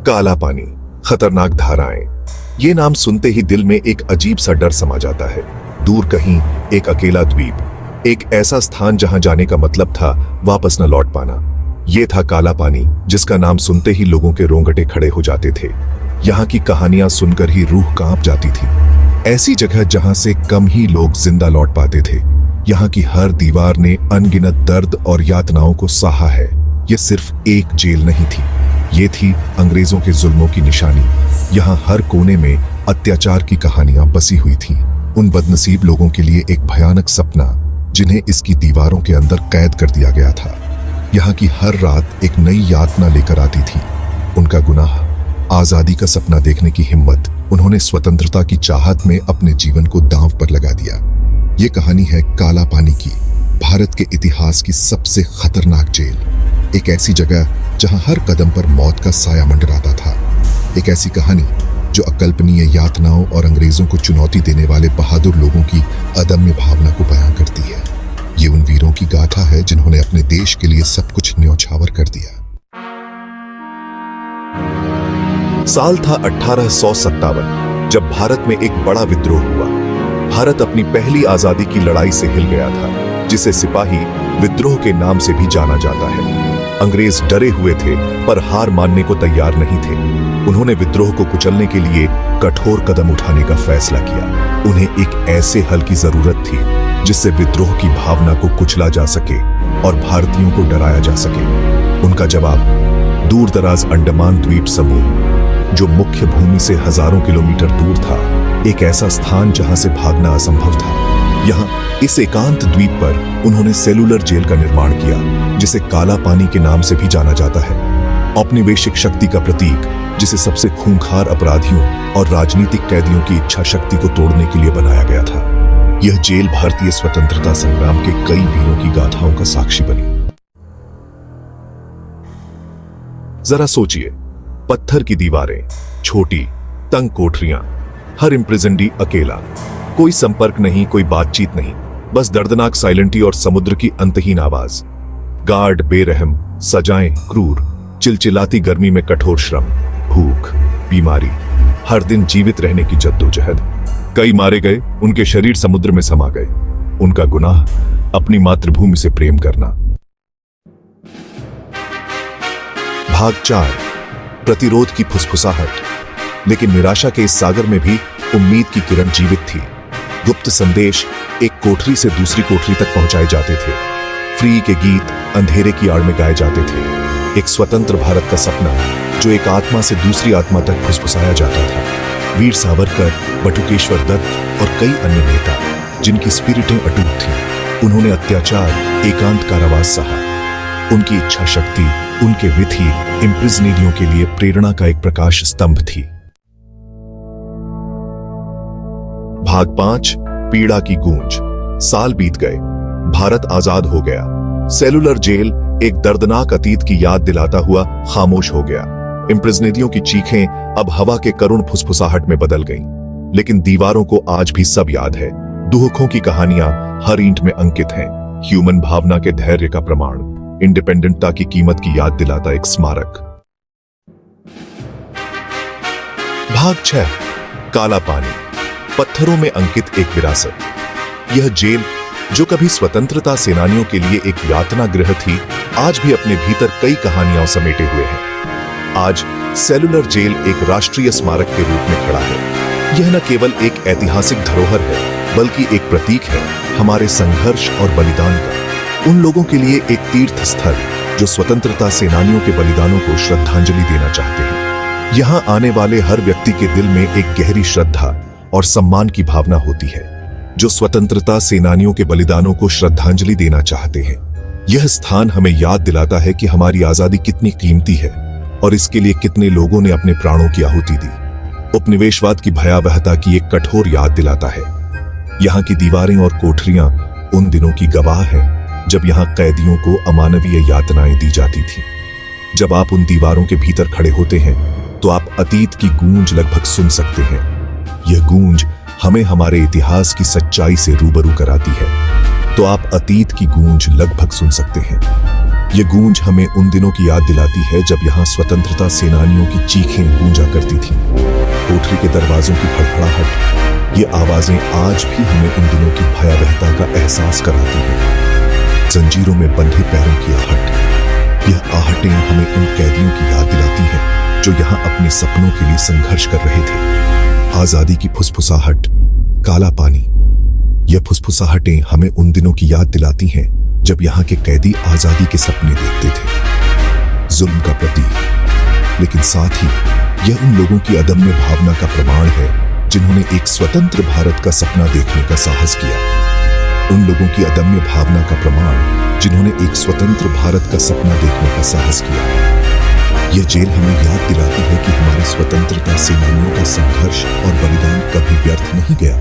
काला पानी, खतरनाक धाराएं। ये नाम सुनते ही दिल में एक अजीब सा डर समा जाता है। दूर कहीं एक अकेला द्वीप, एक ऐसा स्थान जहां जाने का मतलब था वापस न लौट पाना। ये था काला पानी, जिसका नाम सुनते ही लोगों के रोंगटे खड़े हो जाते थे। यहाँ की कहानियां सुनकर ही रूह कांप जाती थी। ऐसी जगह जहां से कम ही लोग जिंदा लौट पाते थे। यहाँ की हर दीवार ने अनगिनत दर्द और यातनाओं को सहा है। ये सिर्फ एक जेल नहीं थी, ये थी अंग्रेजों के जुल्मों की निशानी। यहाँ हर कोने में अत्याचार की कहानियां बसी हुई थीं। उन बदनसीब लोगों के लिए एक भयानक सपना, जिन्हें इसकी दीवारों के अंदर कैद कर दिया गया था। यहाँ की हर रात एक नई यातना लेकर आती थी। उनका गुनाह, आजादी का सपना देखने की हिम्मत। उन्होंने स्वतंत्रता की चाहत में अपने जीवन को दांव पर लगा दिया। ये कहानी है काला पानी की, भारत के इतिहास की सबसे खतरनाक जेल। एक ऐसी जगह जहां हर कदम पर मौत का साया मंडराता था। एक ऐसी कहानी जो अकल्पनीय यातनाओं और अंग्रेजों को चुनौती देने वाले बहादुर लोगों की अदम्य भावना को बयां करती है। ये उन वीरों की गाथा है जिन्होंने अपने देश के लिए सब कुछ न्यौछावर कर दिया। साल था 1857, जब भारत में एक बड़ा विद्रोह हुआ। भारत अपनी पहली आजादी की लड़ाई से हिल गया था, जिसे सिपाही विद्रोह के नाम से भी जाना जाता है। अंग्रेज डरे हुए थे, पर हार मानने को तैयार नहीं थे। उन्होंने विद्रोह को कुचलने के लिए कठोर कदम उठाने का फैसला किया। उन्हें एक ऐसे हल की जरूरत थी जिससे विद्रोह की भावना को कुचला जा सके और भारतीयों को डराया जा सके। उनका जवाब दूर दराज अंडमान द्वीप समूह, जो मुख्य भूमि से हजारों किलोमीटर दूर था, एक ऐसा स्थान जहां से भागना असंभव था। यहाँ इस एकांत द्वीप पर उन्होंने सेलुलर जेल का निर्माण किया, जिसे काला पानी के नाम से भी जाना जाता है। औपनिवेशिक शक्ति का प्रतीक, जिसे सबसे खूंखार अपराधियों और राजनीतिक कैदियों की इच्छा शक्ति को तोड़ने के लिए बनाया गया था। यह जेल भारतीय स्वतंत्रता संग्राम के कई वीरों की गाथाओं का साक्षी बनी। जरा सोचिए, पत्थर की दीवारें, छोटी तंग कोठरियां, हर इम्प्रिजनडी अकेला, कोई संपर्क नहीं, कोई बातचीत नहीं, बस दर्दनाक साइलेंटी और समुद्र की अंतहीन आवाज। गार्ड बेरहम, सजाएं क्रूर, चिलचिलाती गर्मी में कठोर श्रम, भूख, बीमारी, हर दिन जीवित रहने की जद्दोजहद। कई मारे गए, उनके शरीर समुद्र में समा गए। उनका गुनाह, अपनी मातृभूमि से प्रेम करना। भाग 4, प्रतिरोध की फुसफुसाहट। लेकिन निराशा के इस सागर में भी उम्मीद की किरण जीवित थी। गुप्त संदेश एक कोठरी से दूसरी कोठरी तक पहुंचाए जाते थे। फ्री के गीत अंधेरे की आड़ में गाए जाते थे। एक स्वतंत्र भारत का सपना, जो एक आत्मा से दूसरी आत्मा तक फुसफुसाया जाता था। वीर सावरकर, बटुकेश्वर दत्त और कई अन्य नेता, जिनकी स्पिरिटें अटूट थीं, उन्होंने अत्याचार, एकांत कारावास सहा। उनकी इच्छा शक्ति, उनके विधि इम्प्रिजनीडियों के लिए प्रेरणा का एक प्रकाश स्तंभ थी। भाग 5, पीड़ा की गूंज। साल बीत गए, भारत आजाद हो गया। सेलुलर जेल एक दर्दनाक अतीत की याद दिलाता हुआ खामोश हो गया। इम्प्रिजनीडियों की चीखें अब हवा के करुण फुसफुसाहट में बदल गईं। लेकिन दीवारों को आज भी सब याद है। दुखों की कहानियां हर ईंट में अंकित हैं। ह्यूमन भावना के धैर्य का प्रमाण, इंडिपेंडेंटता की कीमत की याद दिलाता एक स्मारक। भाग 6, काला पानी, पत्थरों में अंकित एक विरासत। यह जेल, जो कभी स्वतंत्रता सेनानियों के लिए एक यातना गृह थी, आज भी अपने भीतर कई कहानियां समेटे हुए है। आज सेलुलर जेल एक राष्ट्रीय स्मारक के रूप में खड़ा है। यह न केवल एक ऐतिहासिक धरोहर है, बल्कि एक प्रतीक है हमारे संघर्ष और बलिदान का। उन लोगों के लिए एक तीर्थ स्थल, जो स्वतंत्रता सेनानियों के बलिदानों को श्रद्धांजलि देना चाहते हैं। यहां आने वाले हर व्यक्ति के दिल में एक गहरी श्रद्धा और सम्मान की भावना होती है, जो स्वतंत्रता सेनानियों के बलिदानों को श्रद्धांजलि देना चाहते हैं। यह स्थान हमें याद दिलाता है कि हमारी आजादी कितनी कीमती है और इसके लिए कितने लोगों ने अपने प्राणों की आहुति दी। उपनिवेशवाद की भयावहता की एक कठोर याद दिलाता है। यहाँ की दीवारें और कोठरियां उन दिनों की गवाह हैं, जब यहाँ कैदियों को अमानवीय यातनाएं दी जाती थीं। जब आप उन दीवारों के भीतर खड़े होते हैं, तो आप अतीत की गूंज लगभग सुन सकते हैं। यह गूंज हमें हमारे इतिहास की सच्चाई से रूबरू कराती है। तो आप अतीत की गूंज लगभग सुन सकते हैं। ये गूंज हमें उन दिनों की याद दिलाती है जब यहाँ स्वतंत्रता सेनानियों की चीखें गूंजा करती थीं। कोठरी के दरवाजों की फड़फड़ाहट, ये आवाजें आज भी हमें उन दिनों की भयावहता का एहसास कराती हैं। जंजीरों में बंधे पैरों की आहट, यह आहटें हमें उन कैदियों की याद दिलाती हैं जो यहाँ अपने सपनों के लिए संघर्ष कर रहे थे। आजादी की फुसफुसाहट, काला पानी, यह फुसफुसाहटें हमें उन दिनों की याद दिलाती हैं जब यहाँ के कैदी आजादी के सपने देखते थे। जुल्म का प्रतीक, लेकिन साथ ही यह उन लोगों की अदम्य भावना का प्रमाण है जिन्होंने एक स्वतंत्र भारत का सपना देखने का साहस किया। उन लोगों की अदम्य भावना का प्रमाण जिन्होंने एक स्वतंत्र भारत का सपना देखने का साहस किया। यह जेल हमें याद दिलाती है कि हमारे स्वतंत्रता सेनानियों का संघर्ष और बलिदान कभी व्यर्थ नहीं गया।